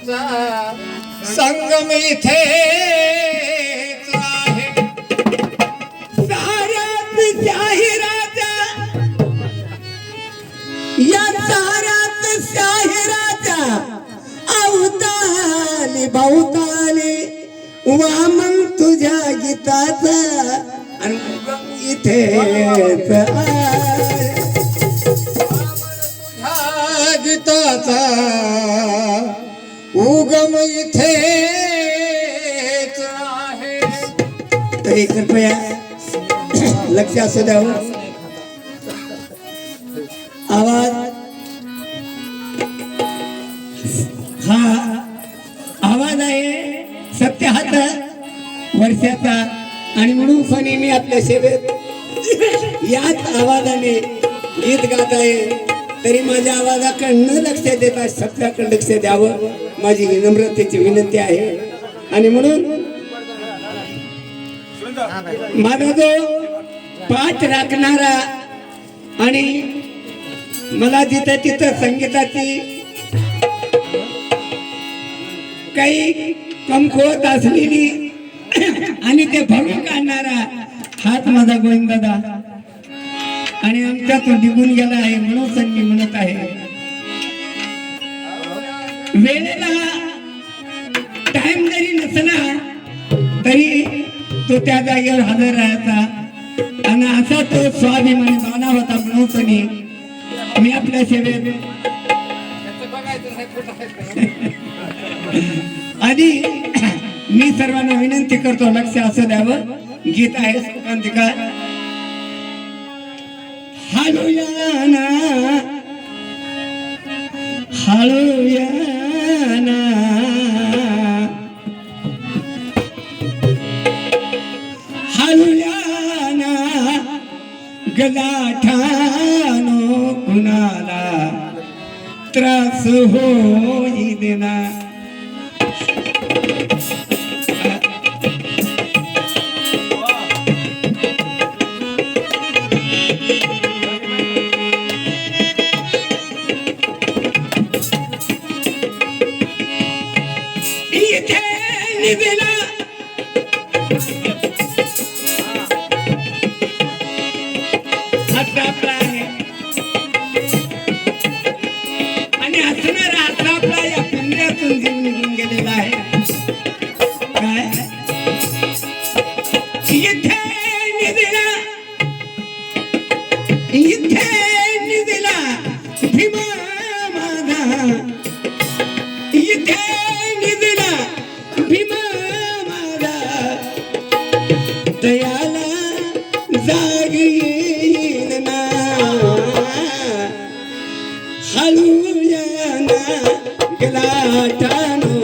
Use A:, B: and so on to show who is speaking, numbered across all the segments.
A: संगम इथे आहे
B: साऱ्यात जाहिराजा या साऱ्यात शाहिराजा अवताली बहुताली वामन तुझ्या गीताचा आणि इथेच आहे
A: तुझ्या गीताचा उगम इथेच आहे.
B: तरी कृपया लक्ष असू द्यावं. आवाज हा आवाज आहे 77 वर्षाचा आणि म्हणून सनी मी आपल्या सेवेत याच आवाजाने गीत गात आहे. तरी माझ्या आवाजाकडनं लक्ष देता शब्दाकडे लक्ष द्यावं माझी विनम्रतेची विनंती आहे. आणि म्हणून माझा जो पाठ राखणारा आणि मला जिथं तिथं संगीताची काही कमकुवत असलेली आणि ते भरून काढणारा हाच माझा गोविंदादा आणि आमच्यातून निघून गेला आहे म्हणून संगी म्हणत आहे. वेळेला टाइम जरी नसला तरी तो त्या जागेवर हजर राहायचा आणि असा तो स्वाभिमानी मानव होता म्हणून सनी मी आपल्या सेवेत आधी मी सर्वांना विनंती करतो लक्ष असं द्यावं. गीत आहे सुकांतिका हालूयाना हालूयाना हालूयाना गलाठानो कुणाला त्रास होई देना. इथे निघाला आपला आहे आणि असणारा आपला या पिंजऱ्यातून जीव निघून गेलेला आहे. काय इथे निघाला भीमा माझा इथे निघाला भीमा माझा दयाला जाग येईल ना हळूयाना गलाटानो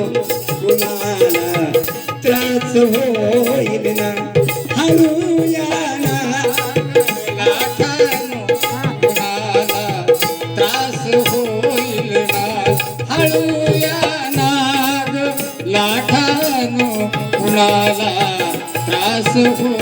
B: कुणाला त्रास होईल ना हळूयाना
A: गलाटानो कुणाला त्रास होईल ना हळूयाना लाटानो कुणाला त्रास होईल.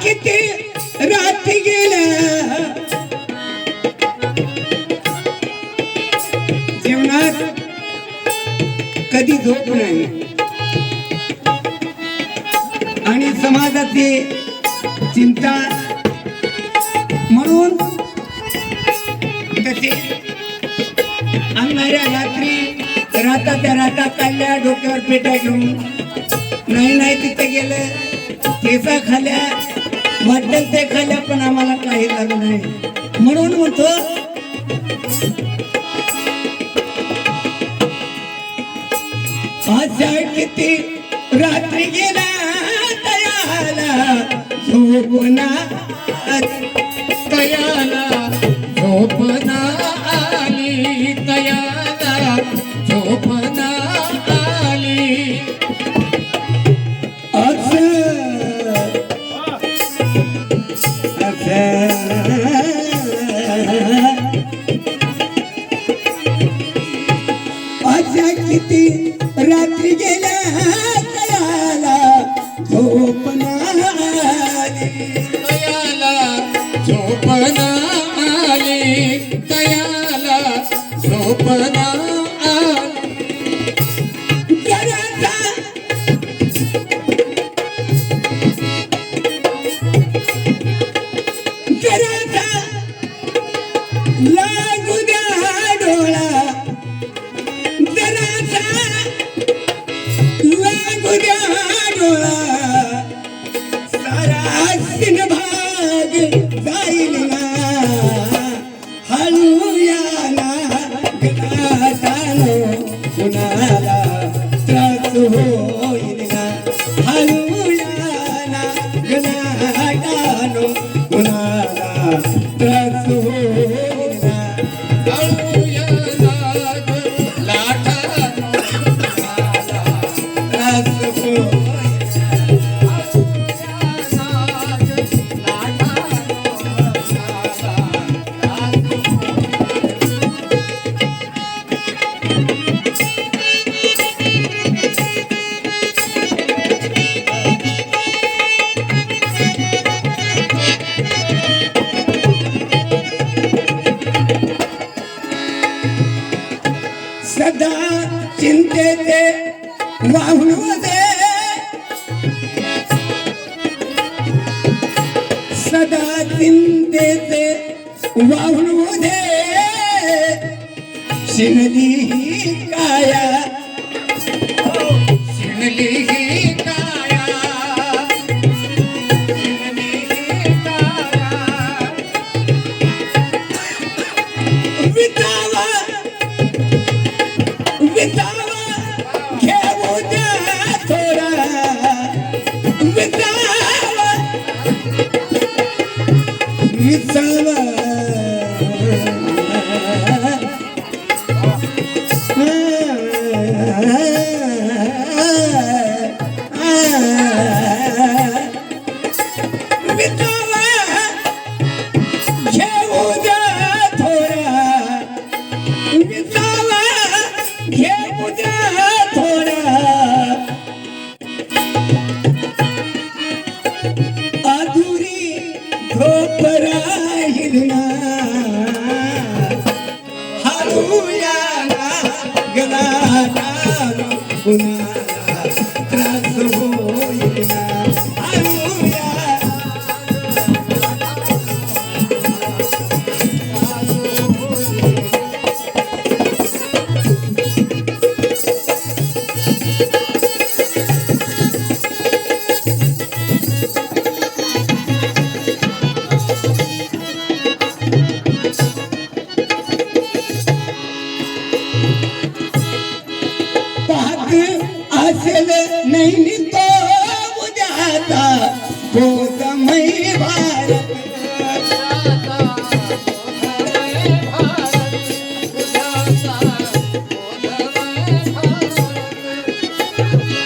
B: किती रात्री गेल्या जीवनात कधी झोप नाही आणि समाजाची चिंता म्हणून तसे आणणाऱ्या रात्री राता काढल्या डोक्यावर पेट्या घेऊन नाही तिथे गेलं केसा खाल्या वाटेल ते खाल्या पण आम्हाला काही झालं नाही म्हणून म्हणतो अशा किती रात्री गेला तयाला झोपना
A: तयाला झोपना आली तयाला झोपना आली झोपना आली तयाला झोपना आली
B: घराचा घराचा लागू द्या डोळा घराचा लागू द्या डोळा सारा सिंहभाग जाईल ना हळू या ना गणातानो कुणाला त्रास होईल ना हळू या ना गणातानो कुणाला त्रास होईल ना
A: हळूया नाग लाटा
B: त्रास होईल सदा चिंतेचे वाहून दे सदा चिंतेचे वाहून दे शिनली ही काया
A: शिणली ही काया शिणली ही काया
B: विटावा विटावा घेऊ द्या थोडा विटावा विटावा विटावा घेऊ द्या थोडा विटावा घेऊ द्या थोडा अधुरी झोप राहील ना हळूया गणातानो कुणाला त्रास होईल ना हळूया पाहत असेल नाही तो उद्याचा गोदमय भारत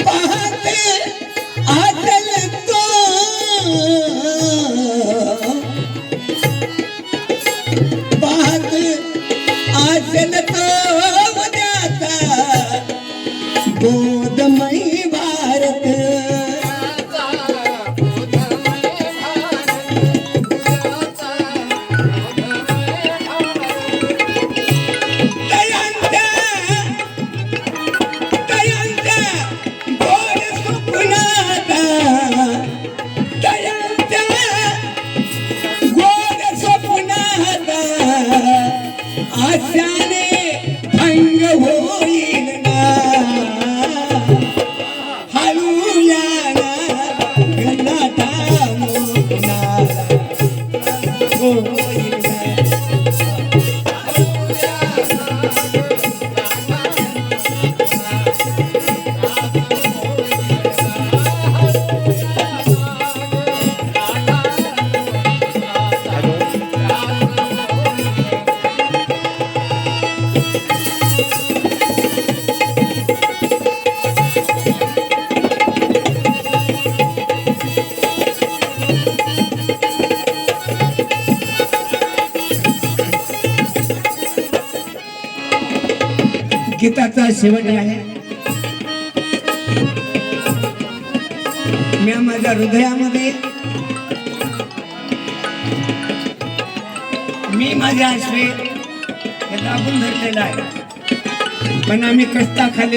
B: पाहत असेल तो पाहत असेल तो उद्याचा गोदमय भारत तयांच्या तयांच्या गोड स्वप्नाचा तयांच्या गोड स्वप्नाचा आशाने भंग होईल ना हळूया ना गणातानो कुणाला होईल ना गीताचा शेवट आहे मी माझ्या हृदयामध्ये मी माझे आश्वे हे दाबून धरलेला आहे, पण आम्ही कष्टा खाली